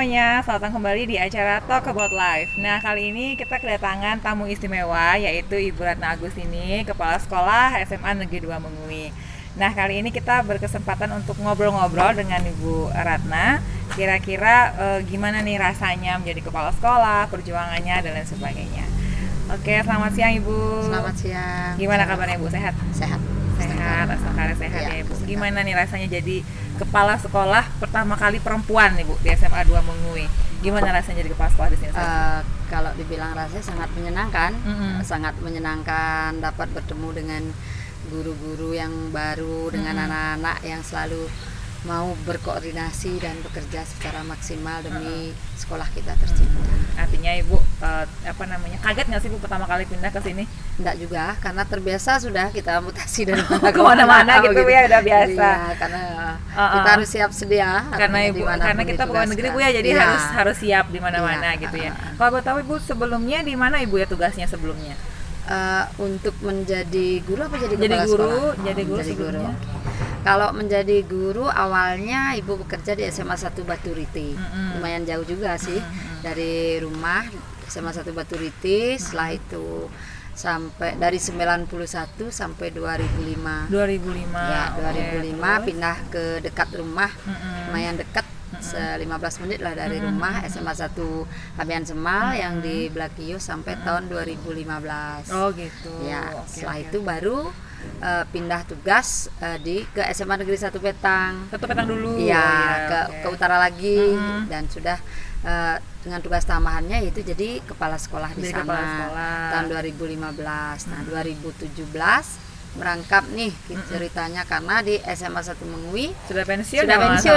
semuanya, selamat datang kembali di acara Talk About Life. Nah, kali ini kita kedatangan tamu istimewa, yaitu Ibu Ratna Agustini, Kepala Sekolah SMA Negeri 2 Mengui. Nah, kali ini kita berkesempatan untuk ngobrol-ngobrol dengan Ibu Ratna. Kira-kira gimana nih rasanya menjadi Kepala Sekolah, perjuangannya, dan lain sebagainya. Oke, selamat siang Ibu. Selamat siang. Gimana kabarnya Ibu? Sehat? Sehat. Sehat ya Ibu. Sehat. Gimana nih rasanya jadi kepala sekolah pertama kali perempuan Ibu di SMA 2 Mengui? Gimana rasanya jadi kepala sekolah di sini? Kalau dibilang rasanya sangat menyenangkan, sangat menyenangkan dapat bertemu dengan guru-guru yang baru, dengan anak-anak yang selalu mau berkoordinasi dan bekerja secara maksimal demi sekolah kita tercinta. Artinya Ibu kaget nggak sih Bu pertama kali pindah ke sini? Enggak juga, karena terbiasa sudah kita mutasi dari mana ke mana-mana gitu ya, udah biasa. Iya, karena kita harus siap sedia. Karena kita pegawai negeri Bu ya, jadi harus siap di mana-mana gitu ya. Kalau boleh tahu Ibu sebelumnya di mana Ibu ya tugasnya sebelumnya? Untuk menjadi guru apa jadi kepala sekolah? Jadi guru sebelumnya. Kalau menjadi guru awalnya Ibu bekerja di SMA 1 Baturiti. Lumayan jauh juga sih dari rumah, SMA 1 Baturiti. Setelah itu sampai dari 91 sampai 2005. 2005. Ya, 2005 pindah ke dekat rumah. Lumayan dekat. 15 menit lah dari rumah, SMA 1 Habian Semal yang di Blakio sampai tahun 2015. Oh gitu. Ya, setelah itu baru pindah tugas ke SMA Negeri 1 Petang. Satu Petang dulu. Iya, ke utara lagi dan sudah dengan tugas tambahannya yaitu jadi kepala sekolah di sana tahun 2015. Nah, 2017 merangkap nih ceritanya karena di SMA 1 Mengui sudah pensiun tuh,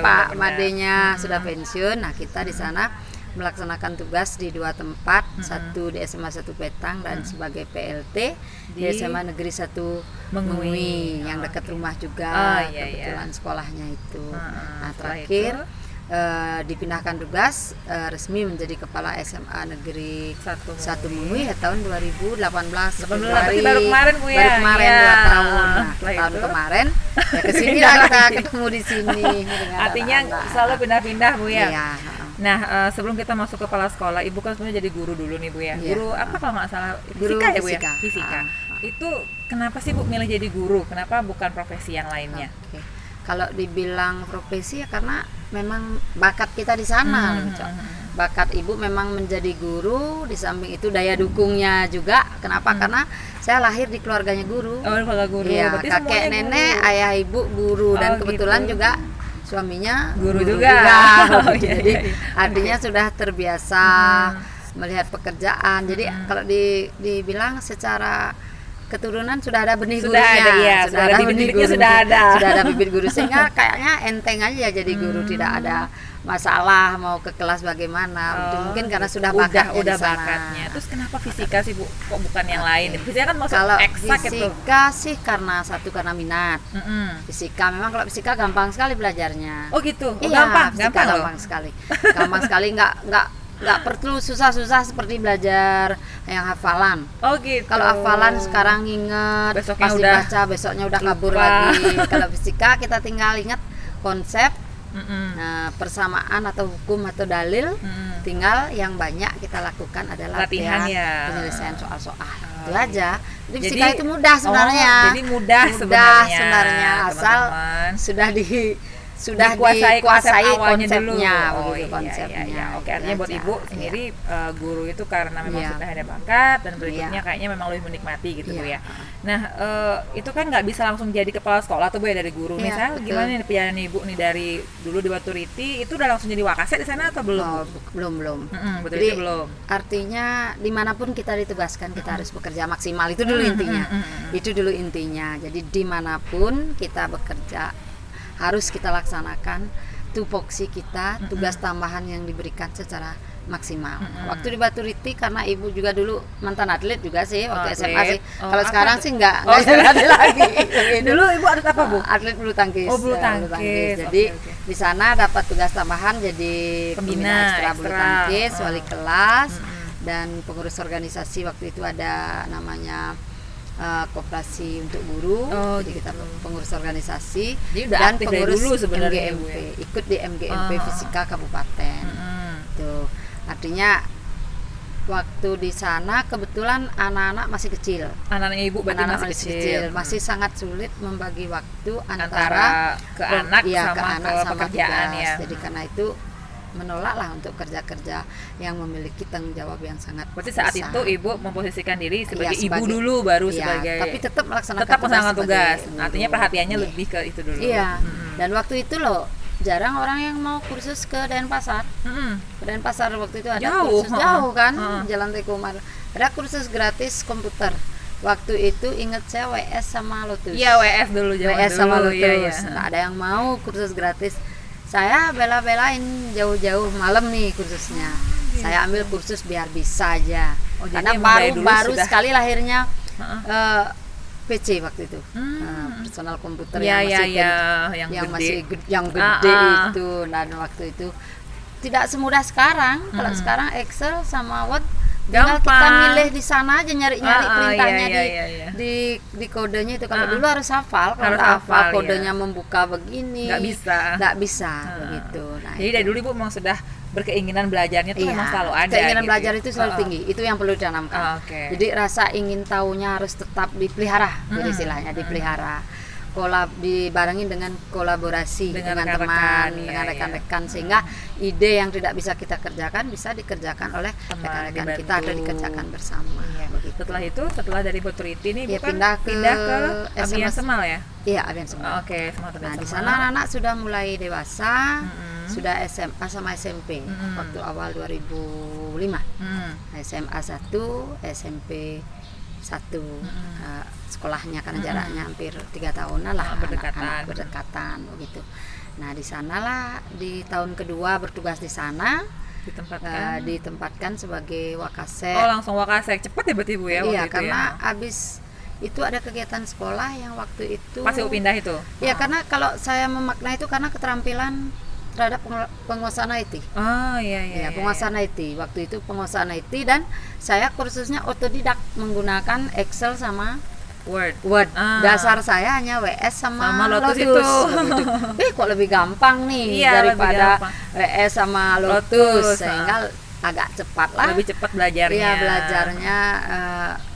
Pak Madenya sudah pensiun. Nah, kita di sana melaksanakan tugas di dua tempat, satu di SMA 1 Petang dan sebagai PLT di SMA Negeri 1 Mengui yang dekat rumah juga. Kebetulan sekolahnya itu. Nah, terakhir dipindahkan tugas resmi menjadi kepala SMA Negeri 1 Mengui ya tahun 2018. Baru kemarin Bu ya. Baru kemarin 2 tahun. Nah, tahun kemarin ya kesini lah kita ketemu di sini. Artinya selalu pindah-pindah Bu ya. Iya. Nah, sebelum kita masuk kepala sekolah, Ibu kan sebenarnya jadi guru dulu nih Bu ya. Guru apa kalau nggak salah? Fisika ya Bu ya? Fisika. Itu kenapa sih Bu milih jadi guru? Kenapa bukan profesi yang lainnya? Kalau dibilang profesi ya karena memang bakat kita di sana. Bakat Ibu memang menjadi guru, di samping itu daya dukungnya juga. Kenapa? Karena saya lahir di keluarganya guru. Oh, keluarga guru. Iya, kakek nenek, ayah ibu guru dan kebetulan juga suaminya guru juga. Jadi artinya sudah terbiasa melihat pekerjaan. Jadi kalau dibilang secara keturunan sudah ada benih gurunya, sudah ada bibit gurunya, sudah ada bibit guru sehingga kayaknya enteng aja jadi guru, tidak ada masalah mau ke kelas bagaimana. Mungkin karena sudah bakatnya. Terus kenapa fisika sih Bu? Kok bukan yang lain? Fisika kan masuk kalau eksak fisika sih karena minat. Fisika memang kalau fisika gampang sekali belajarnya. Oh gitu. Iya, gampang sekali. Gampang sekali, nggak perlu susah-susah seperti belajar yang hafalan. Oh gitu. Kalau hafalan sekarang ingat, besoknya pas dibaca besoknya udah kabur lagi. Kalau fisika kita tinggal ingat konsep, nah, persamaan atau hukum atau dalil, tinggal yang banyak kita lakukan adalah latihan penyelesaian soal-soal. Itu aja. Jadi fisika itu mudah sebenarnya. Jadi mudah sebenarnya asal sudah dikuasai konsepnya dulu. Konsepnya. Oke, artinya buat Ibu sendiri guru itu karena memang sudah ada bakat dan berikutnya kayaknya memang lebih menikmati gitu Bu ya. Nah, itu kan nggak bisa langsung jadi kepala sekolah tuh Bu ya dari guru. Misalnya gimana nih perjalanan Ibu nih dari dulu di Baturiti itu udah langsung jadi wakaset di sana atau belum? Belum. Jadi belum. Artinya dimanapun kita ditugaskan kita harus bekerja maksimal, itu dulu intinya. Itu dulu intinya. Jadi dimanapun kita bekerja harus kita laksanakan tupoksi kita, tugas tambahan yang diberikan secara maksimal. Waktu di Baturiti karena Ibu juga dulu mantan atlet juga sih waktu SMA sih. Kalau sekarang sih enggak jadi lagi. Dulu Ibu atlet apa Bu? Atlet bulu tangkis. Oh, bulu tangkis. Jadi di sana dapat tugas tambahan jadi pembina ekstra bulu tangkis, wali kelas dan pengurus organisasi. Waktu itu ada namanya koperasi untuk guru, Oh, jadi kita gitu. pengurus organisasi Jadi udah dan aktif dari pengurus dulu sebenarnya, MGMP, Bu, ya? ikut di MGMP Fisika Kabupaten. Tuh, artinya waktu di sana kebetulan anak-anak masih kecil. Anak-anak ibu berarti Anak-anak masih kecil. masih sangat sulit membagi waktu Antara ke anak iya, sama ke pekerjaan tugas. ya. Jadi karena itu menolaklah untuk kerja-kerja yang memiliki tanggung jawab yang sangat Berarti saat besar. itu ibu memposisikan diri sebagai Iya, ibu dulu, baru iya, sebagai tapi tetap melaksanakan tugas. sebagai Artinya guru. perhatiannya Iya. lebih ke itu dulu. Iya. Dan waktu itu loh jarang orang yang mau kursus ke Denpasar. Ke Denpasar waktu itu ada Jauh, kursus jauh kan, heeh. Jalan Tekumar. Ada kursus gratis komputer. Waktu itu ingat saya WS sama Lotus. Iya, WS dulu zaman WS dulu. sama Lotus. Iya, iya. Nggak ada yang mau kursus gratis. Saya bela-belain jauh-jauh malam nih kursusnya. Saya ambil kursus biar bisa aja. Oh, jadi Karena emang dari dulu baru sudah- sekali lahirnya Heeh. PC waktu itu. Personal komputer Iya, yang iya, masih iya, yang gede Ah, ah. itu. Dan waktu itu tidak semudah sekarang. Kalau sekarang Excel sama Word tinggal kita Gampang. milih di sana aja nyari-nyari perintahnya iya, iya, iya. di kodenya itu. Kalau dulu harus hafal, kalau Harus nggak hafal, kodenya iya. membuka begini Nggak bisa. begitu. Nah, Jadi dari dulu ibu memang sudah berkeinginan belajarnya tuh iya, memang selalu ada. keinginan gitu belajar ya? itu selalu Heeh. tinggi. Itu yang perlu ditanamkan. Oke. Jadi rasa ingin tahunya harus tetap dipelihara, jadi istilahnya dipelihara. Dibarengin dengan kolaborasi Dengan dengan rekan-rekan, teman, iya, dengan iya. rekan-rekan, sehingga ide yang tidak bisa kita kerjakan bisa dikerjakan oleh Teman, rekan-rekan dibantu. kita atau dikerjakan bersama. Iya. Begitu. Setelah itu, setelah dari Boturiti nih, Ya, ibu kan pindah ke Abian SMS. Semal ya? Iya, Abian Semal. Oke, Semal Abian Nah, di Semal. sana anak-anak sudah mulai dewasa, Mm-mm. sudah SMA sama SMP waktu awal 2005. Hmm. SMA 1, SMP 1. Sekolahnya karena jaraknya hampir 3 tahunan lah, Berdekatan. anak-anak berdekatan begitu. Nah, di sanalah di tahun kedua bertugas di sana, Ditempatkan. ditempatkan sebagai wakasek. Oh, langsung Wakasek. Cepet ya berarti ibu ya waktu Iya, itu karena ya? habis itu ada kegiatan sekolah yang waktu itu Pas ibu pindah itu? ya, karena kalau saya memaknai itu karena keterampilan terhadap penguasaan IT. Oh, iya, iya. Ya, penguasaan IT. Waktu itu penguasaan IT dan saya kursusnya otodidak menggunakan Excel sama Word. Word. Ah. Dasar saya hanya WS sama, Sama Lotus Lotus. itu. Begitu. Kok lebih gampang nih Iya, lebih daripada gampang. WS sama Lotus, Lotus, sehingga agak cepat lah. Lebih cepat belajarnya. Iya, belajarnya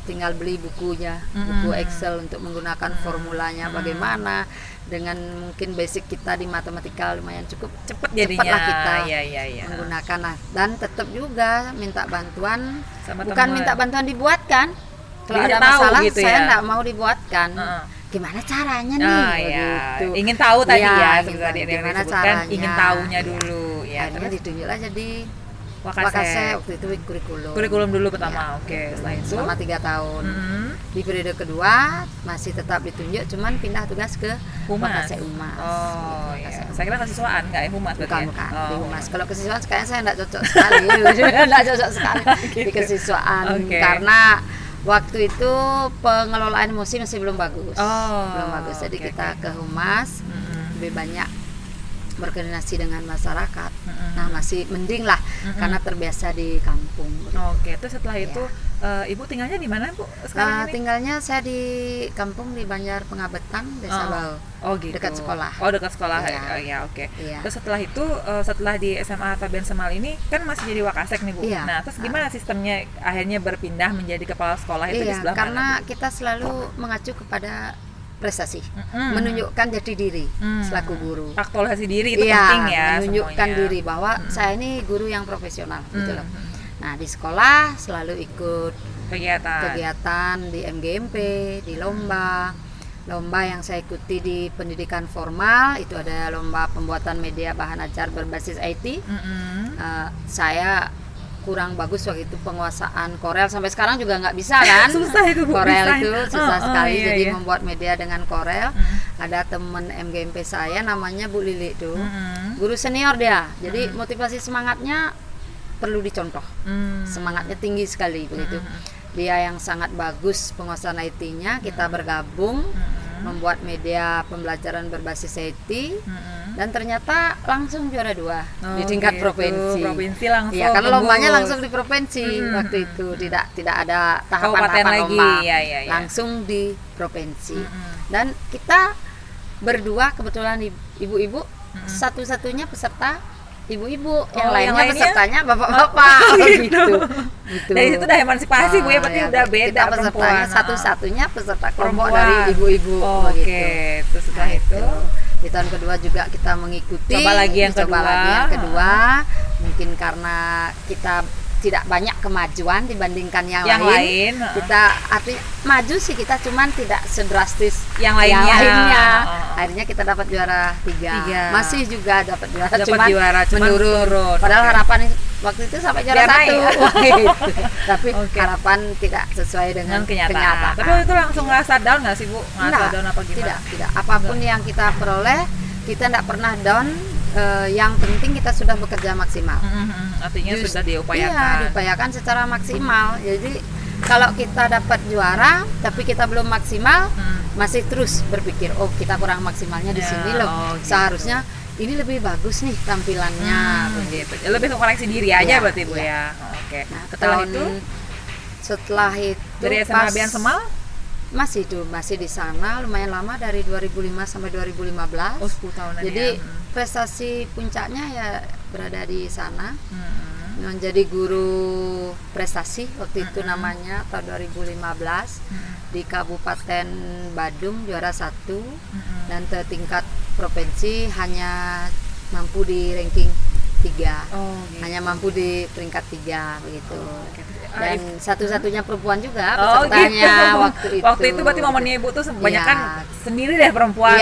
tinggal beli bukunya, buku Excel untuk menggunakan formulanya bagaimana, dengan mungkin basic kita di matematika lumayan cukup Cepet jadinya. cepatlah kita Iya, iya, iya. menggunakan. Nah, dan tetap juga minta bantuan, Sama bukan teman. minta bantuan dibuatkan. Kalau Jadi ada tahu masalah gitu saya ya? nggak mau dibuatkan. Heeh. Gimana caranya nih? Ah, iya. Begitu. Ingin tahu tadi Iya, ya, ingin tadi tahu yang gimana disebutkan, caranya. ingin tahunya dulu ya. Akhirnya Terus ditunjuklah jadi Wakasek. Wakasek waktu itu kurikulum. Kurikulum dulu pertama. Iya. Oke, setelah itu Selama 3 tahun. Mhm. Di periode kedua masih tetap ditunjuk, cuman pindah tugas ke Humas. Wakasek Humas. Oh, iya. Wakasek Saya kira kesiswaan enggak ya Humas berarti Bukan, ya? bukan, Oh, di Humas. Humas. Kalau kesiswaan kayaknya saya enggak cocok sekali. Enggak cocok sekali di kesiswaan Oke. karena waktu itu pengelolaan emosi masih belum bagus. Oh, Belum bagus. Jadi oke, kita oke. ke Humas Mhm. lebih banyak berkoordinasi dengan masyarakat. Mhm. Nah, masih mending lah karena terbiasa di kampung. Oke, terus setelah itu ibu tinggalnya di mana Bu sekarang ini? Tinggalnya saya di kampung di Banjar Pengabetan, Desa Bau. Oh gitu. Dekat sekolah. Oh dekat sekolah. Iya. Oh, ya oke. Iya. Terus setelah itu setelah di SMA Tabian Semal ini kan masih jadi Wakasek nih Bu. Iya. Nah terus gimana sistemnya akhirnya berpindah menjadi kepala sekolah itu di Iya, sebelah karena mana? kita selalu mengacu kepada prestasi, Mm-mm. menunjukkan jati diri Mm. selaku guru. Aktualisasi diri itu Iya, penting ya. menunjukkan semuanya. diri bahwa saya ini guru yang profesional, gitu loh. Mm. Nah, di sekolah selalu ikut Kegiatan. kegiatan di MGMP, di lomba yang saya ikuti di pendidikan formal itu ada lomba pembuatan media bahan ajar berbasis IT. Mm-mm. Saya kurang bagus waktu itu penguasaan Corel, sampai sekarang juga nggak bisa kan. Susah itu Bu. Corel bisa. itu susah Oh, sekali, iya, jadi iya. membuat media dengan Corel. Ada temen MGMP saya namanya Bu Lili tuh, Mm-mm. guru senior dia, jadi motivasi semangatnya perlu dicontoh. Mm. Semangatnya tinggi sekali begitu. Dia yang sangat bagus penguasaan IT-nya, kita bergabung membuat media pembelajaran berbasis IT, dan ternyata langsung juara 2 di tingkat provinsi. Provinsi langsung. Iya, karena tembus. lombanya langsung di provinsi waktu itu, tidak ada Kabupaten tahapan-tahapan lagi. lomba, Ya. langsung di provinsi. Dan kita berdua kebetulan ibu-ibu, satu-satunya peserta ibu-ibu, yang lainnya pesertanya bapak-bapak. gitu. Dari situ udah emansipasi Bu ya, berarti ya, udah beda kita pesertanya perempuan. satu-satunya peserta kelompok Perempuan. dari ibu-ibu. Oke, begitu. terus setelah Nah, itu di tahun kedua juga kita mengikuti, Coba lagi yang kedua. Mungkin karena kita tidak banyak kemajuan dibandingkan yang lain. Kita artinya maju sih kita, cuman tidak sedrastis Yang lainnya. Akhirnya kita dapat juara 3. Masih juga dapat juara, juara, cuman menurun. Padahal harapan waktu itu sampai juara 1. Gitu. Tapi harapan tidak sesuai dengan kenyataan. Tapi itu langsung ngerasa down nggak sih Bu? Ngerasa down apa gimana? Tidak. Apapun yang kita peroleh, kita tidak pernah down. Yang penting kita sudah bekerja maksimal. Artinya sudah diupayakan. Iya, diupayakan secara maksimal. Jadi kalau kita dapat juara tapi kita belum maksimal, masih terus berpikir, oh kita kurang maksimalnya di sini loh. Gitu. Seharusnya ini lebih bagus nih tampilannya. Begitu. Lebih koreksi diri aja berarti Bu ya. Oke. Nah, setelah itu dari SMA Bian Semal masih di sana lumayan lama, dari 2005 sampai 2015. 10 tahunan. Jadi prestasi puncaknya ya berada di sana. Menjadi guru prestasi waktu itu namanya tahun 2015 di Kabupaten Badung juara 1, dan tingkat provinsi hanya mampu di ranking 3. Gitu. Hanya mampu di peringkat 3 begitu. Dan satu-satunya perempuan juga gitu. pesertanya Waktu itu berarti momennya Ibu tuh kebanyakan sendiri deh perempuan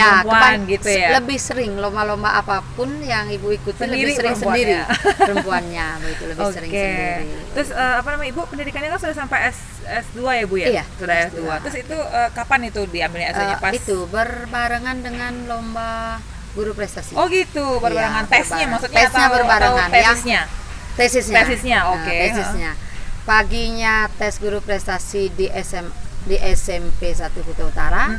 gitu ya. Lebih sering lomba-lomba apapun yang Ibu ikuti sendiri, lebih sering sendiri perempuannya begitu, lebih sering sendiri. Terus Ibu pendidikannya kan sudah sampai S2 ya Bu ya? Iya, sudah S2. Terus itu kapan itu diambilnya S2-nya pas? Itu berbarengan dengan lomba guru prestasi. Oh gitu, berbarengan. Tesnya maksudnya tesnya berbarengan, tesisnya. Tesisnya. Paginya tes guru prestasi di SMP 1 Kuta Utara.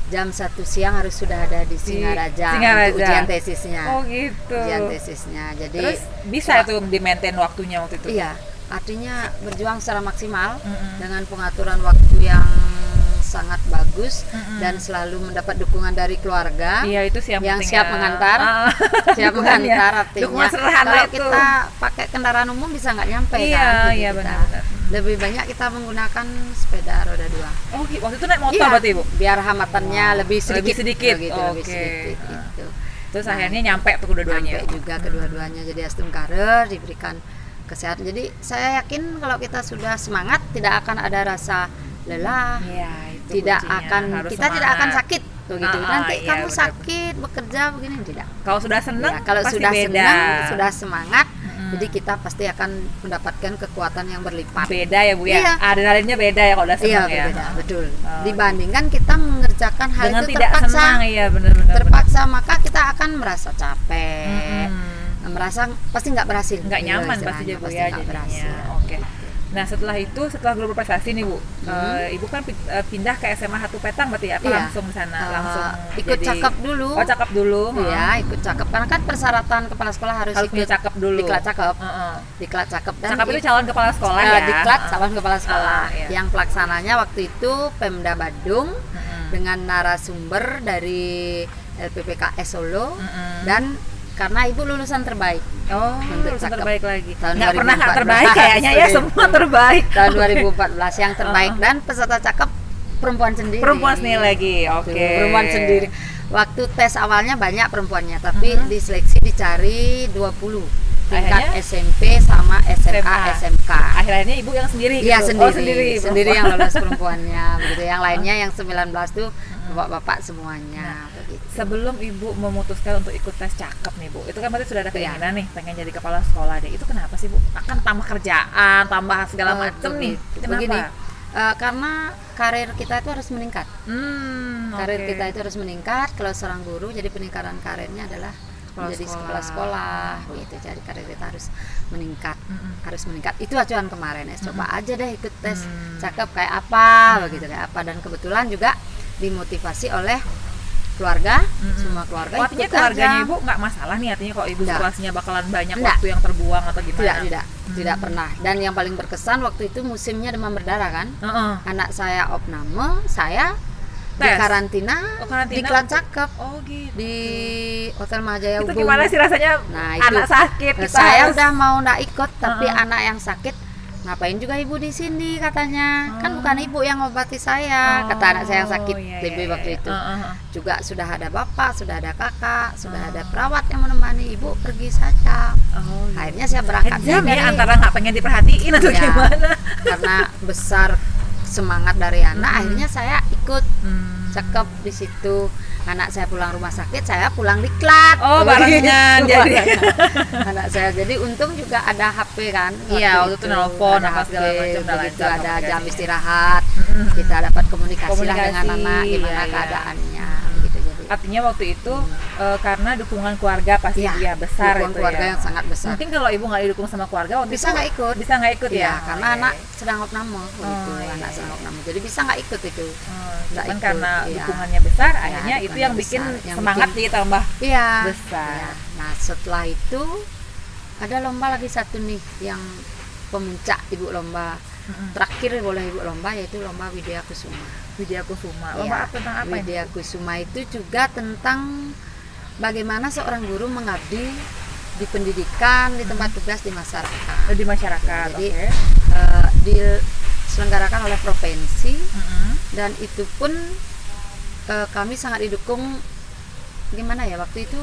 Jam 1 siang harus sudah ada di Singaraja untuk ujian tesisnya. Oh gitu. Ujian tesisnya. Jadi terus bisa itu di-maintain waktunya waktu itu? Iya, artinya berjuang secara maksimal dengan pengaturan waktu yang sangat bagus dan selalu mendapat dukungan dari keluarga. Iya, itu yang siap mengantar. Siap mengantar artinya kalau kita pakai kendaraan umum bisa nggak nyampe kan. Iya benar. Lebih banyak kita menggunakan sepeda roda 2. Oh, waktu itu naik motor berarti Bu? Biar hamatannya lebih sedikit. Gitu. Terus akhirnya nyampe tuh kedua-duanya. Nyampe juga kedua-duanya, jadi Astum Karir diberikan kesehatan. Jadi saya yakin kalau kita sudah semangat tidak akan ada rasa lelah. Tidak akan sakit begitu. Nanti kamu sakit bekerja begini, tidak. Kalau sudah senang, kalau sudah senang, sudah semangat, jadi kita pasti akan mendapatkan kekuatan yang berlipat. Beda ya Bu ya. Adrenalinnya beda ya kalau udah senang ya. Berbeda, betul. Dibandingkan kita mengerjakan hal dengan itu tidak terpaksa. Senang, iya benar-benar. Terpaksa maka kita akan merasa capek. Merasa pasti nggak berhasil. Nggak nyaman pasti Bu ya jadinya. Oke. Nah setelah guru prestasi nih Bu, Ibu kan pindah ke SMA 1 Petang berarti ya? Langsung di sana? Langsung ikut cakep dulu. Oh cakep dulu? Iya, ikut cakep. Karena kan persyaratan kepala sekolah harus ikut cakep dulu. Diklat cakep. Diklat cakep. Dan cakep itu calon kepala sekolah ya? Diklat calon kepala sekolah. Yang pelaksananya waktu itu Pemda Badung dengan narasumber dari LPPKS Solo dan karena Ibu lulusan terbaik. Lulusan terbaik lagi. Nggak pernah nggak terbaik kayaknya ya, semua terbaik. Tahun 2014 yang terbaik dan peserta cakep perempuan sendiri. Perempuan sendiri lagi, oke. Perempuan sendiri. Waktu tes awalnya banyak perempuannya, tapi diseleksi dicari 20. Tingkat SMP sama SMA, SMK. Akhirnya Ibu yang sendiri gitu? Iya sendiri yang lolos perempuannya begitu. Yang lainnya yang 19 tuh bapak-bapak semuanya. Sebelum Ibu memutuskan untuk ikut tes cakep nih Bu, itu kan berarti sudah ada keinginan nih pengen jadi kepala sekolah deh. Itu kenapa sih Bu? Akan tambah kerjaan, tambah segala macam nih. Kenapa? Begini, karena karir kita itu harus meningkat. Karir kita itu harus meningkat. Kalau seorang guru, jadi peningkatan karirnya adalah menjadi kepala sekolah gitu. Jadi karir kita harus meningkat. Harus meningkat. Itu acuan kemarin ya. Coba aja deh ikut tes cakep kayak apa begitu, kayak apa. Dan kebetulan juga dimotivasi oleh keluarga, semua keluarga Oh, artinya ikut keluarganya aja. ibu nggak masalah nih, artinya kalau ibu Enggak. situasinya bakalan banyak Enggak. waktu yang terbuang atau gimana? Tidak pernah. Dan yang paling berkesan waktu itu musimnya demam berdarah kan. Heeh. Anak saya opname, saya di Tes? karantina, Oh, karantina? di Klan Cakep Oh gitu. di Hotel Mahajaya Itu Ubung. gimana sih rasanya? Nah, itu. Anak sakit kita Saya harus- udah mau ndak ikut, tapi Heeh. anak yang sakit, ngapain juga ibu di sini katanya. Kan Oh. bukan ibu yang ngobati saya, kata anak saya yang sakit iya, TB iya, waktu iya. itu. Heeh. Juga sudah ada bapak, sudah ada kakak, sudah ada perawat yang menemani, ibu pergi saja. Oh, iya. Akhirnya saya berangkat Kejam ya, antara nggak pengen diperhatiin atau Ya, gimana? karena besar semangat dari anak, akhirnya saya ikut cakep di situ. Anak saya pulang rumah sakit, saya pulang diklat. Oh, barengan jadi. Anak saya, jadi untung juga ada HP kan. Iya, waktu itu nelpon ada apa segala HP, macam, udah begitu lancar ada jam komunikasinya. istirahat. Kita dapat komunikasi lah dengan anak, gimana iya. keadaannya gitu. Jadi Artinya waktu itu karena dukungan keluarga pasti Iya, ya besar dukung itu keluarga ya. yang sangat besar. Mungkin kalau ibu nggak didukung sama keluarga waktu Bisa itu nggak ikut? Bisa nggak ikut Iya, ya? karena Oh, anak iya. sedang opname begitu, iya, anak iya. sedang opname. Jadi bisa nggak ikut itu. Cuman ikut, karena iya. dukungannya besar, akhirnya itu dukungannya yang bikin besar, yang semangat bikin- ditambah Iya. besar. Iya. Nah, setelah itu ada lomba lagi satu nih yang pemuncak ibu lomba. Terakhir boleh ibu lomba yaitu lomba Widya Kusuma. Widya Kusuma. Iya. Lomba apa tentang apa ini? Widya Kusuma itu juga tentang bagaimana seorang guru mengabdi di pendidikan, di tempat tugas, di masyarakat. Di masyarakat. Jadi Oke. diselenggarakan oleh provinsi Mm-mm. dan itu pun kami sangat didukung. Gimana ya, waktu itu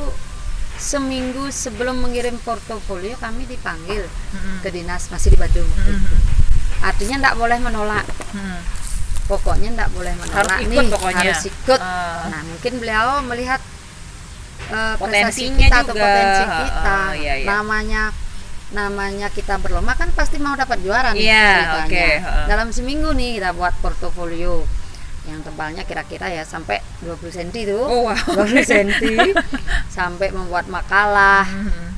seminggu sebelum mengirim portofolio kami dipanggil Mm-mm. ke dinas, masih di Badung waktu itu. Mm-mm. Artinya tidak boleh menolak, Mm-mm. pokoknya tidak boleh menolak. Harus ikut nih, pokoknya. harus ikut. Ah. Nah, mungkin beliau melihat prestasi Potensinya kita atau juga. potensi kita. Iya, iya. Namanya kita berlomba kan pasti mau dapat juara nih Iya, ceritanya. oke, Dalam seminggu nih kita buat portofolio yang tebalnya kira-kira ya sampai 20 cm tuh. Oh, wow. 20 cm sampai membuat makalah. Mm-mm.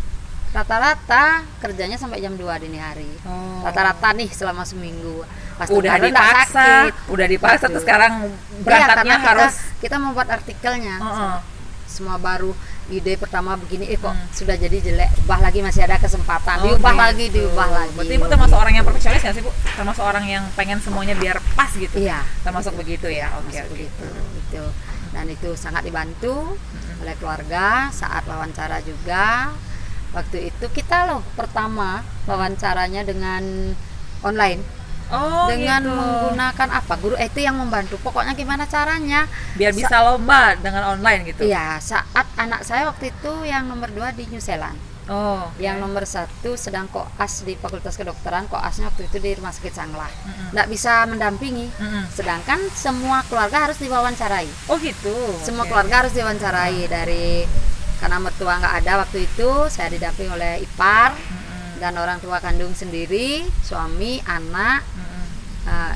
Rata-rata kerjanya sampai jam 2 dini hari. Oh. Rata-rata nih selama seminggu. Pasti Udah karena nggak dipaksa, sakit. udah dipaksa Betul. terus sekarang Iya, berangkatnya karena harus kita membuat artikelnya. Heeh. Semua baru ide pertama begini, kok sudah jadi jelek, ubah lagi, masih ada kesempatan, Oh, diubah gitu. lagi, diubah lagi. Berarti ibu termasuk orang yang perfeksionis nggak sih bu? Termasuk orang yang pengen semuanya biar pas gitu? Iya, Termasuk begitu ya? Oke, masuk oke. begitu. Gitu. Dan itu sangat dibantu oleh keluarga saat wawancara juga. Waktu itu kita loh pertama wawancaranya dengan online. Oh, Dengan gitu. menggunakan apa, guru itu yang membantu, pokoknya gimana caranya Biar bisa lomba dengan online gitu? iya, saat anak saya waktu itu yang nomor 2 di New Zealand, Oh, yang nomor 1 sedang koas di Fakultas Kedokteran, koasnya waktu itu di Rumah Sakit Sanglah, nggak bisa mendampingi, Mm-mm. sedangkan semua keluarga harus diwawancarai, Oh gitu. semua Oke. keluarga harus diwawancarai dari, karena mertua nggak ada waktu itu, saya didampingi oleh ipar dan orang tua kandung sendiri, suami, anak,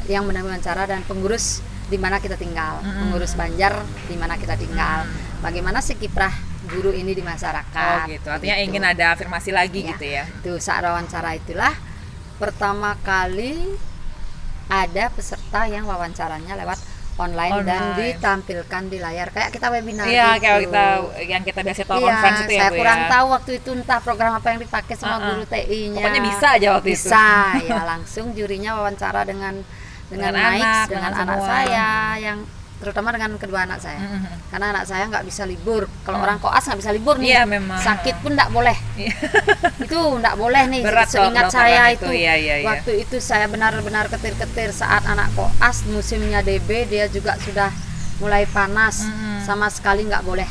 yang mewawancara dan pengurus di mana kita tinggal, pengurus Banjar di mana kita tinggal, bagaimana sih kiprah guru ini di masyarakat. Oh gitu. Artinya Gitu. ingin ada afirmasi lagi Ya. gitu ya? Tuh saat wawancara itulah pertama kali ada peserta yang wawancaranya lewat online, dan Online. ditampilkan di layar kayak kita webinar. Iya, gitu. kayak kita yang kita biasa tahu Iya, conference itu ya saya bu kurang ya? tahu waktu itu entah program apa yang dipakai sama guru TI-nya. Pokoknya bisa aja waktu itu. Bisa, ya langsung jurinya wawancara dengan Dengan Mike, anak, dengan dengan anak semua. saya, yang terutama dengan kedua anak saya. Karena anak saya nggak bisa libur. Kalau orang koas nggak bisa libur nih. Iya, memang. Sakit pun nggak boleh. Iya. Itu nggak boleh nih. Berat kalau Seingat kedokteran saya itu, itu, iya, iya, iya. waktu itu saya benar-benar ketir-ketir saat anak koas musimnya DB, dia juga sudah mulai panas, sama sekali nggak boleh,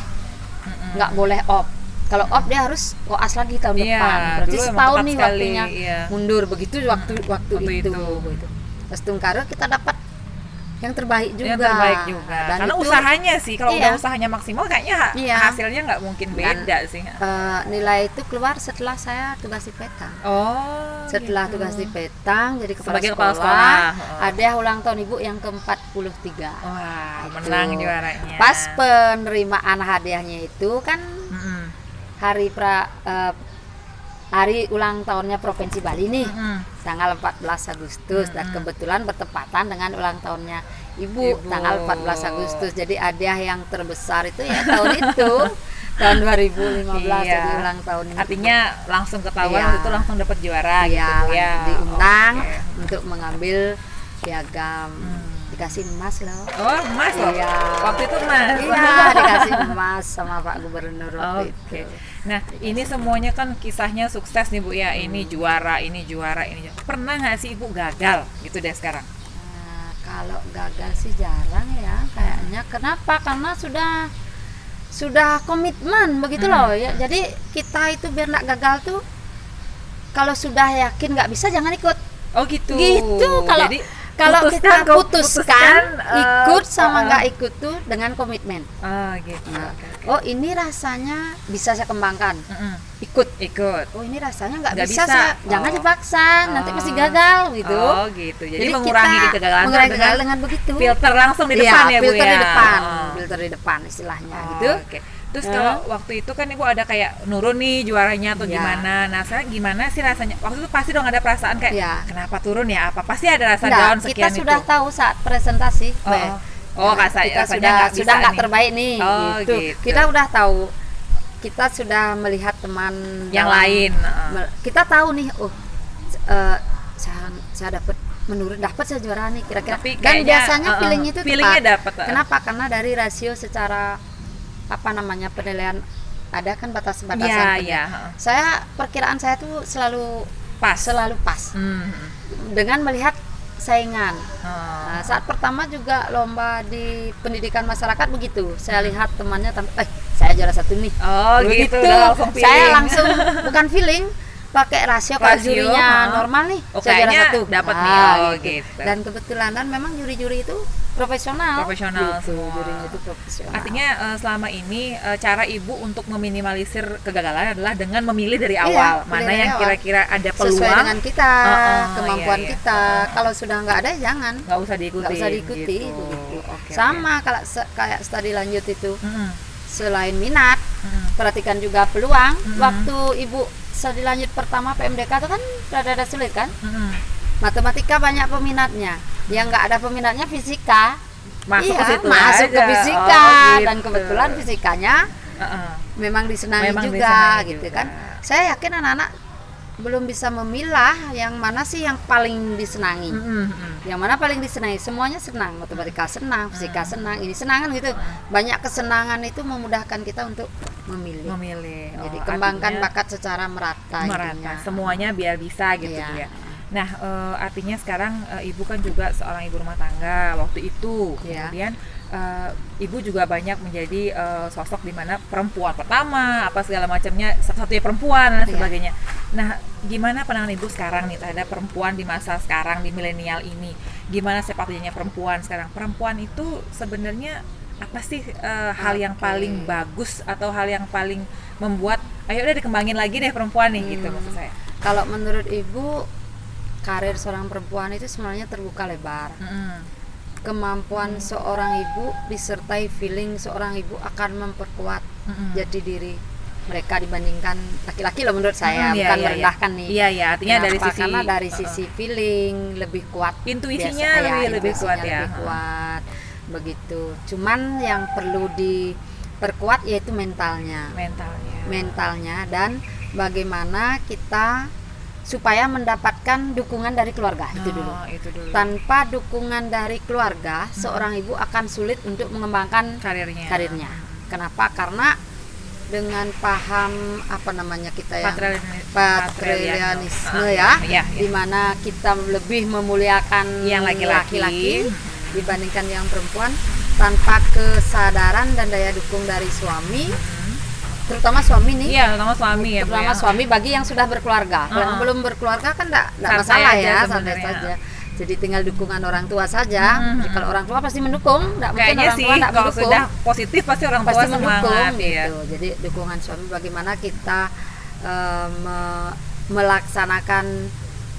nggak boleh off. Kalau off dia harus koas lagi tahun Iya, depan. Berarti dulu emang setahun ketat nih sekali, waktunya iya. mundur begitu waktu Waktu itu. itu. Gitu. Terus Tungkara kita dapat yang terbaik juga. Yang terbaik juga. Dan Karena itu, usahanya sih, kalau Iya. udah usahanya maksimal kayaknya Iya. hasilnya nggak mungkin beda sih. nilai itu keluar setelah saya tugas di Petang. Oh. Setelah gitu. tugas di Petang jadi kepala Sebagai sekolah, kepala sekolah. Oh. ada ulang tahun ibu yang ke-43. Wah, Itu. menang juaranya. Pas penerimaan hadiahnya itu kan Mm-mm. hari ulang tahunnya Provinsi Bali nih, Mm-mm. tanggal 14 Agustus, dan kebetulan bertepatan dengan ulang tahunnya Ibu tanggal 14 Agustus. Jadi hadiah yang terbesar itu ya tahun itu tahun 2015 Iya. jadi ulang tahun itu. Artinya langsung ketahuan Iya. itu langsung dapat juara Iya, gitu ya. diundang Oke. untuk mengambil piagam. Dikasih emas loh. Oh, emas loh. Iya. Waktu itu emas. Iya, dikasih emas sama Pak Gubernur waktu Oke. itu. Nah, ini semuanya kan kisahnya sukses nih Bu ya. Ini juara, ini juara, ini juara. Pernah nggak sih Ibu gagal gitu deh sekarang? Nah, kalau gagal sih jarang ya kayaknya. Kenapa? Karena sudah komitmen begitu loh ya. Jadi kita itu biar nggak gagal tuh kalau sudah yakin nggak bisa jangan ikut. Oh gitu. Gitu kalau Jadi, kalau kita putuskan ikut sama uh-uh. nggak ikut tuh dengan komitmen. Oh gitu. Nah, Oke, oke. oh ini rasanya bisa saya kembangkan, Mm-mm. ikut. Ikut. Oh ini rasanya nggak Nggak bisa, bisa. jangan Oh. dipaksa, nanti pasti Oh. gagal gitu. Oh gitu. Jadi, Jadi mengurangi kita kegagalan tuh mengurangi dengan kegagalan dengan begitu. filter langsung di Iya, depan ya Bu filter ya. di depan, Oh. filter di depan istilahnya Oh, gitu. Oke. Terus kalau waktu itu kan Ibu ada kayak nurun nih juaranya atau Iya. gimana? Nah, saya gimana sih rasanya? Waktu itu pasti dong ada perasaan kayak Iya. kenapa turun ya? Apa pasti ada rasa Enggak, down kita sekian sudah itu. tahu saat presentasi. Oh, Mbak. oh, Nah, rasanya kita sudah bisa nggak nih. terbaik nih Oh, gitu. gitu. Kita udah tahu. Kita sudah melihat teman Yang dalam- lain. Kita tahu nih, saya dapat menurut dapat saya juara nih kira-kira. Tapi Dan kayaknya, biasanya feelingnya itu feelingnya tepat. dapat. Kenapa? Karena dari rasio secara apa namanya penilaian ada kan Iya, batas-batasan. iya. Saya perkiraan saya tuh selalu Pas. pas Hmm. dengan melihat saingan. Oh. Nah, saat pertama juga lomba di pendidikan masyarakat begitu. Saya lihat temannya saya juara satu nih. Oh, gitu. Begitu. Udah langsung Saya feeling. langsung bukan feeling, pakai rasio kalau Rasio, jurinya ha. normal nih. Oh, saya juara kayaknya satu. dapat Nah, nih. Oh, gitu. Dan kebetulan memang juri-juri itu profesional. Profesional gitu. semua. Jurinya itu profesional. Artinya selama ini cara Ibu untuk meminimalisir kegagalan adalah dengan memilih dari Iya, awal pilih mana dari yang awal. kira-kira ada sesuai peluang dengan kita, kemampuan iya. kita. Kalau sudah nggak ada jangan. nggak usah diikuti. Nggak usah diikuti gitu. begitu. Oke, Sama kalau kayak studi lanjut itu. oke. Mm-mm. Selain minat, Mm-mm. perhatikan juga peluang. Mm-mm. Waktu ibu studi lanjut pertama PMDK itu kan rada-rada sulit kan? Mm-mm. Matematika banyak peminatnya. Yang nggak ada peminatnya fisika. Masuk Iya, ke situ masuk ke aja. fisika. Oh, Dan gitu. kebetulan fisikanya Uh-uh. memang disenangi Memang juga disenangi gitu juga. kan. Saya yakin anak-anak belum bisa memilah yang mana sih yang paling disenangi. Mm-mm. Yang mana paling disenangi, semuanya senang, matematika senang, fisika senang, ini senang kan gitu. Banyak kesenangan itu memudahkan kita untuk memilih. Memilih. Jadi Oh, kembangkan artinya bakat secara merata, merata. intinya. Semuanya biar bisa gitu Iya. ya. Nah, artinya sekarang Ibu kan juga seorang ibu rumah tangga waktu itu. Iya. Kemudian Ibu juga banyak menjadi sosok di mana perempuan pertama, apa segala macamnya, satu-satunya perempuan dan Iya. sebagainya. Nah, gimana pandangan Ibu sekarang nih terhadap perempuan di masa sekarang, di milenial ini? Gimana sepak terjangnya perempuan sekarang? Perempuan itu sebenarnya apa sih hal yang Oke. paling bagus atau hal yang paling membuat ayo udah dikembangin lagi deh perempuan nih gitu maksud saya. Kalau menurut ibu, karir seorang perempuan itu sebenarnya terbuka lebar. Mm-mm. Kemampuan seorang ibu disertai feeling seorang ibu akan memperkuat Mm-mm. jati diri mereka dibandingkan laki-laki loh menurut saya, Iya, bukan iya, merendahkan iya. nih. Iya, iya, artinya dari Kenapa? sisi Karena dari sisi feeling lebih kuat. intuisinya Biasa, lebih intuisinya kuat ya. lebih kuat begitu. Cuman yang perlu diperkuat yaitu mentalnya. Mentalnya dan bagaimana kita supaya mendapatkan dukungan dari keluarga itu dulu. Itu dulu. Tanpa dukungan dari keluarga, seorang ibu akan sulit untuk mengembangkan karirnya. Kenapa? Karena dengan paham apa namanya kita ya patrilianisme ya, di mana kita lebih memuliakan yang laki-laki dibandingkan yang perempuan, tanpa kesadaran dan daya dukung dari suami, terutama suami nih. Iya, terutama suami ya. Terutama suami bagi yang sudah berkeluarga. Kalau yang belum berkeluarga kan enggak masalah ya, santai saja. Jadi tinggal dukungan orang tua saja. Jadi kalau orang tua pasti mendukung, enggak mungkin kayaknya orang sih tua enggak kalau mendukung. sudah positif pasti orang tua Pasti mendukung semangat ya. gitu. Jadi dukungan suami bagaimana kita melaksanakan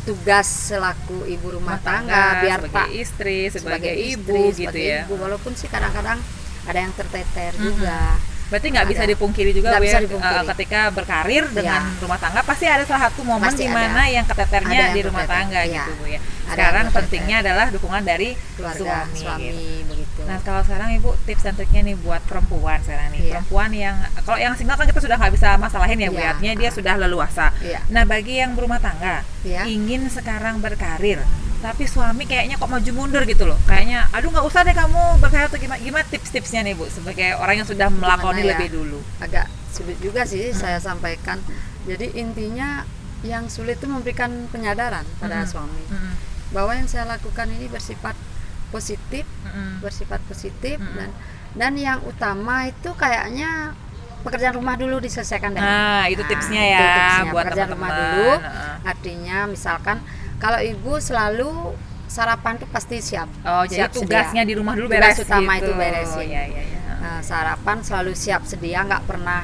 tugas selaku ibu rumah tangga biar sebagai tak istri, sebagai ibu istri, gitu sebagai ya. ibu. Walaupun sih kadang-kadang ada yang terteter juga. Berarti nggak bisa Ada. dipungkiri juga Nggak Bu, bisa ya, dipungkiri. ketika berkarir dengan Iya. rumah tangga pasti ada salah satu momen Pasti di ada. mana yang keteternya Ada yang di rumah keteter. tangga Iya. gitu Bu ya. Ada Sekarang yang keteter. pentingnya adalah dukungan dari Keluarga, suami gitu. begitu. Nah kalau sekarang Ibu tips dan triknya nih buat perempuan sekarang nih, Iya. perempuan yang kalau yang single kan kita sudah nggak bisa masalahin ya Bu, Iya. artinya dia sudah leluasa. Iya. Nah bagi yang berumah tangga, Iya. ingin sekarang berkarir, tapi suami kayaknya kok maju mundur gitu loh, kayaknya aduh nggak usah deh kamu berkarir tuh gimana tips-tipsnya nih Bu sebagai orang yang sudah melakoni Gimana ya? lebih dulu. Agak sulit juga sih saya sampaikan. Jadi intinya yang sulit itu memberikan penyadaran pada suami bahwa yang saya lakukan ini bersifat positif, dan yang utama itu kayaknya pekerjaan rumah dulu diselesaikan dulu. Nah, itu tipsnya ya itu tipsnya. buat Pekerjaan teman-teman. rumah dulu. Heeh. Artinya misalkan kalau ibu selalu sarapan tuh pasti siap. Oh, jadi siap tugasnya sedia. di rumah dulu Tugas beres utama gitu. itu beresin. Iya, iya, iya. Nah, sarapan selalu siap sedia, nggak pernah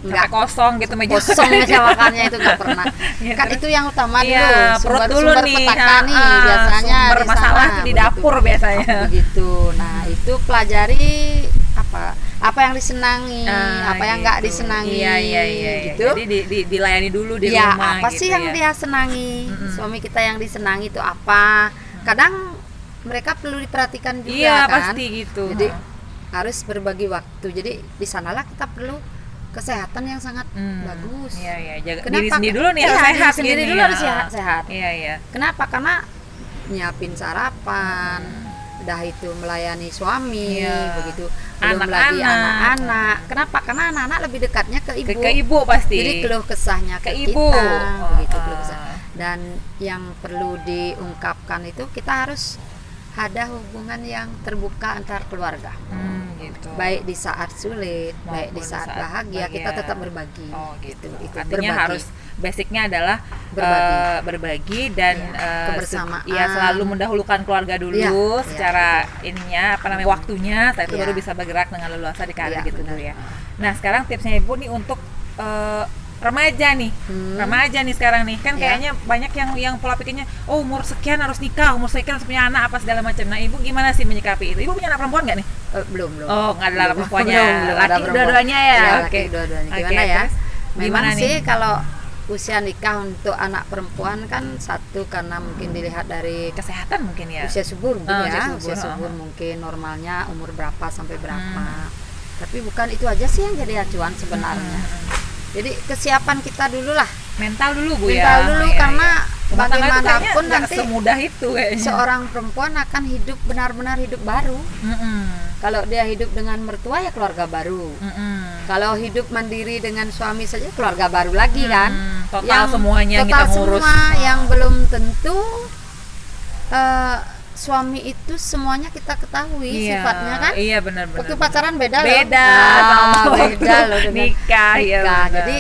Sampai kosong gitu meja. kosong meja makannya, itu nggak pernah. Iya, Kan terus? itu yang utama dulu. Iya, perut dulu sumber nih. petaka nih Ah, biasanya sumber di masalah sana, itu di begitu. dapur biasanya. Begitu. Nah, itu pelajari apa yang disenangi, Ah, apa yang nggak gitu. disenangi. Iya, iya, iya. Gitu. Jadi dilayani dulu di Ya, rumah apa gitu sih yang ya. dia senangi? Suami kita yang disenangi itu apa? Kadang mereka perlu diperhatikan juga Iya, kan. pasti gitu. Jadi harus berbagi waktu. Jadi di sanalah kita perlu kesehatan yang sangat bagus. Iya, iya. Jaga Kenapa? diri sendiri dulu nih Iya, harus diri sehat sendiri gini dulu ya. harus sehat. Iya, iya. Kenapa? Karena nyiapin sarapan, udah itu melayani suami, Iya. begitu. Belum lagi Anak-anak. anak-anak. Kenapa? Karena anak-anak lebih dekatnya ke ibu. Ke ibu pasti. Jadi keluh kesahnya Ke ke ibu. kita, begitu Oh, keluh kesah. Dan yang perlu diungkapkan itu kita harus ada hubungan yang terbuka antar keluarga. Gitu. Baik di saat sulit, baik di Maupun saat bahagia, kita tetap berbagi. Oh gitu. Itu Artinya berbagi. harus basicnya adalah Berbagi. berbagi dan Iya, kebersamaan. ya selalu mendahulukan keluarga dulu Iya, secara ininya apa namanya waktunya, setelah itu Iya. baru bisa bergerak dengan leluasa di karir Iya, gitu benar. Bu ya. Nah sekarang tipsnya Ibu nih untuk remaja nih, remaja nih sekarang nih kan Iya. kayaknya banyak yang pola pikirnya, oh umur sekian harus nikah, umur sekian harus punya anak apa segala macam. Nah Ibu gimana sih menyikapi itu? Ibu punya anak perempuan nggak nih? Belum. Oh nggak ada anak perempuannya, Belum ada laki perempuan. dua-duanya ya. Iya, Oke. laki dua-duanya. Oke, Gimana ya? terus Memang gimana nih? sih kalau usia nikah untuk anak perempuan kan satu karena mungkin dilihat dari Kesehatan mungkin ya. usia subur mungkin Usia usia subur, subur mungkin normalnya umur berapa sampai berapa. Tapi bukan itu aja sih yang jadi acuan sebenarnya. Jadi kesiapan kita dulu lah, Mental dulu Bu ya. mental dulu, Iya, karena iya. Rumah tangga itu kayaknya bagaimanapun nggak nanti semudah itu kayaknya. seorang perempuan akan hidup benar-benar hidup baru. Kalau dia hidup dengan mertua ya keluarga baru. Kalau hidup mandiri dengan suami saja keluarga baru lagi kan. Total semuanya total kita ngurus. semua yang belum tentu suami itu semuanya kita ketahui Iya, sifatnya kan. Iya benar-benar. Waktu pacaran beda loh. Beda Nah, sama waktu beda loh dengan nikah, ya nikah. benar. Jadi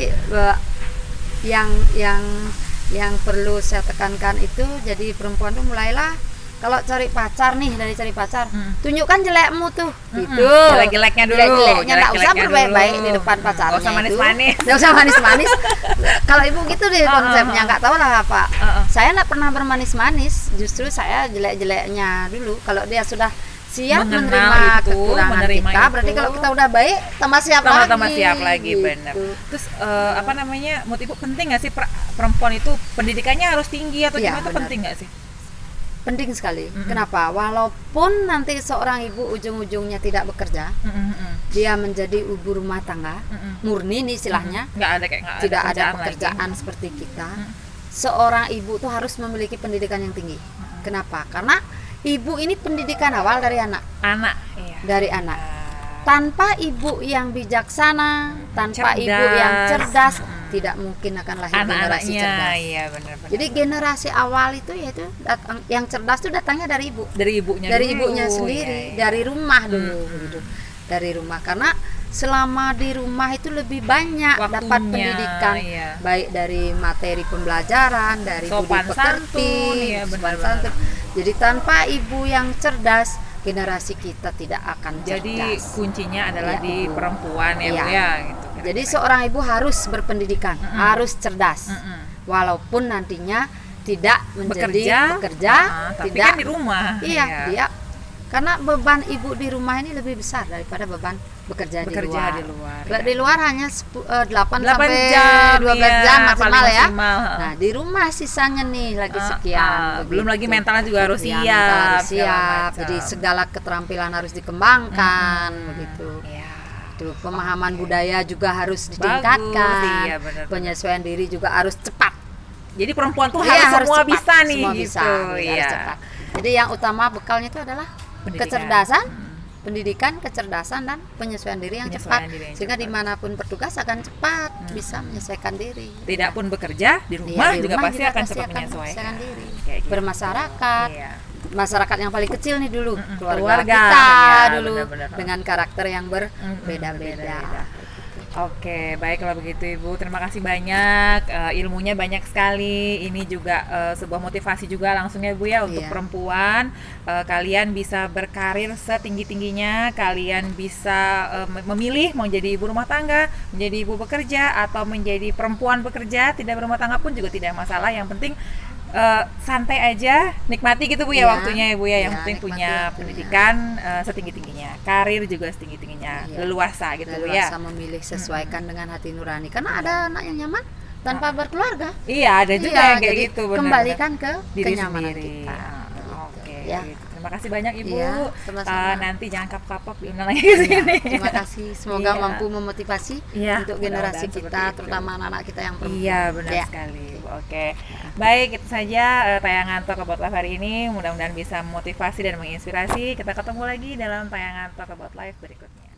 yang perlu saya tekankan itu, jadi perempuan tuh mulailah kalau cari pacar nih, dari cari pacar tunjukkan jelekmu tuh gitu. Jelek-jeleknya dulu. Jelek-jeleknya nggak usah Jelek-jeleknya berbaik-baik dulu. di depan pacarnya. Nggak usah manis-manis. Nggak usah manis-manis. Kalau ibu gitu deh konsepnya, nggak tahu lah apa. Saya nggak pernah bermanis-manis, justru saya jelek-jeleknya dulu. Kalau dia sudah siap Mengenal menerima itu, kekurangan menerima kita, itu. berarti kalau kita udah baik tambah siap lagi. Tambah siap lagi gitu. benar. Terus apa namanya? Menurut Ibu penting nggak sih perempuan itu pendidikannya harus tinggi atau Iya, gimana? Itu benar. penting nggak sih? Penting sekali. Kenapa? Walaupun nanti seorang ibu ujung-ujungnya tidak bekerja, dia menjadi ibu rumah tangga murni nih istilahnya, Nggak ada kayak tidak ada kerjaan pekerjaan lagi. seperti kita. Seorang ibu tuh harus memiliki pendidikan yang tinggi. Kenapa? Karena ibu ini pendidikan awal dari anak, Anak, iya. dari anak. Tanpa ibu yang bijaksana, tanpa Cerdas. ibu yang cerdas, tidak mungkin akan lahir generasi Anak-anaknya, cerdas. iya benar-benar. Jadi generasi awal itu yaitu yang cerdas itu datangnya dari ibu, dari ibunya dari dulu, ibunya sendiri, iya, iya. dari rumah dulu gitu. Dari rumah, karena selama di rumah itu lebih banyak Waktunya, dapat pendidikan, iya. baik dari materi pembelajaran, dari Sopan budi santun, pekerti, iya, sopan benar-benar. santun. Jadi tanpa ibu yang cerdas, generasi kita tidak akan Jadi cerdas. kuncinya adalah Iya, di ibu. perempuan ya, Iya. Bu, ya gitu. Jadi seorang ibu harus berpendidikan, harus cerdas, walaupun nantinya tidak menjadi bekerja, tapi tidak kan di rumah. Iya, dia karena beban ibu di rumah ini lebih besar daripada beban bekerja di Bekerja luar. di luar, Kalau ya. di luar hanya 8 8 sampai jam, 12 iya, jam paling maksimal ya. maksimal, Nah, di rumah sisanya nih lagi sekian. belum lagi begitu. mentalnya juga harus Iya, siap, mental harus segala siap. macam. Jadi segala keterampilan harus dikembangkan begitu. Iya. Tuh, pemahaman budaya juga harus Bagus, ditingkatkan. iya, benar-benar. Penyesuaian diri juga harus cepat. Jadi perempuan tuh Iya, harus semua cepat. bisa nih Semua gitu. bisa, harus Iya. cepat. Jadi yang utama bekalnya itu adalah Pendidikan. kecerdasan, pendidikan, kecerdasan dan penyesuaian diri yang Penyesuaian cepat. diri yang Sehingga cepat. dimanapun bertugas akan cepat bisa menyesuaikan diri. Tidak pun bekerja di Iya, rumah di juga rumah pasti akan cepat menyesuaikan diri. Kayak gitu. Bermasyarakat, Iya. masyarakat yang paling kecil nih dulu, keluarga, kita ya, dulu benar-benar. dengan karakter yang Beda-beda. berbeda-beda. Oke, baik kalau begitu Ibu. Terima kasih banyak. Ilmunya banyak sekali. Ini juga sebuah motivasi juga langsung ya Bu ya untuk Iya. perempuan. Kalian bisa berkarir setinggi-tingginya. Kalian bisa memilih mau jadi ibu rumah tangga, menjadi ibu bekerja, atau menjadi perempuan bekerja tidak berumah tangga pun juga tidak masalah. Yang penting santai aja, nikmati gitu Bu ya Iya. waktunya ya Bu ya. Yang Iya, penting nikmati punya waktunya. pendidikan setinggi-tingginya, karir juga setinggi-tingginya, Iya. leluasa gitu Bu ya. Leluasa memilih sesuaikan dengan hati nurani. Karena ada anak yang nyaman tanpa berkeluarga. Iya, ada juga Iya, yang kayak jadi gitu. benar-benar. kembalikan ke diri kenyamanan sendiri. kita. Oke, Ya. gitu. Terima kasih banyak Ibu. Iya, sama-sama. Nanti jangan kapok-kapok diundang lagi ke Iya, sini. terima kasih. Semoga Iya. mampu memotivasi Iya, untuk mudah-mudahan generasi seperti kita, itu. terutama anak-anak kita yang perempuan. Iya, benar Ya. sekali. Oke. Baik, itu saja tayangan Talk About Life hari ini. Mudah-mudahan bisa memotivasi dan menginspirasi. Kita ketemu lagi dalam tayangan Talk About Life berikutnya.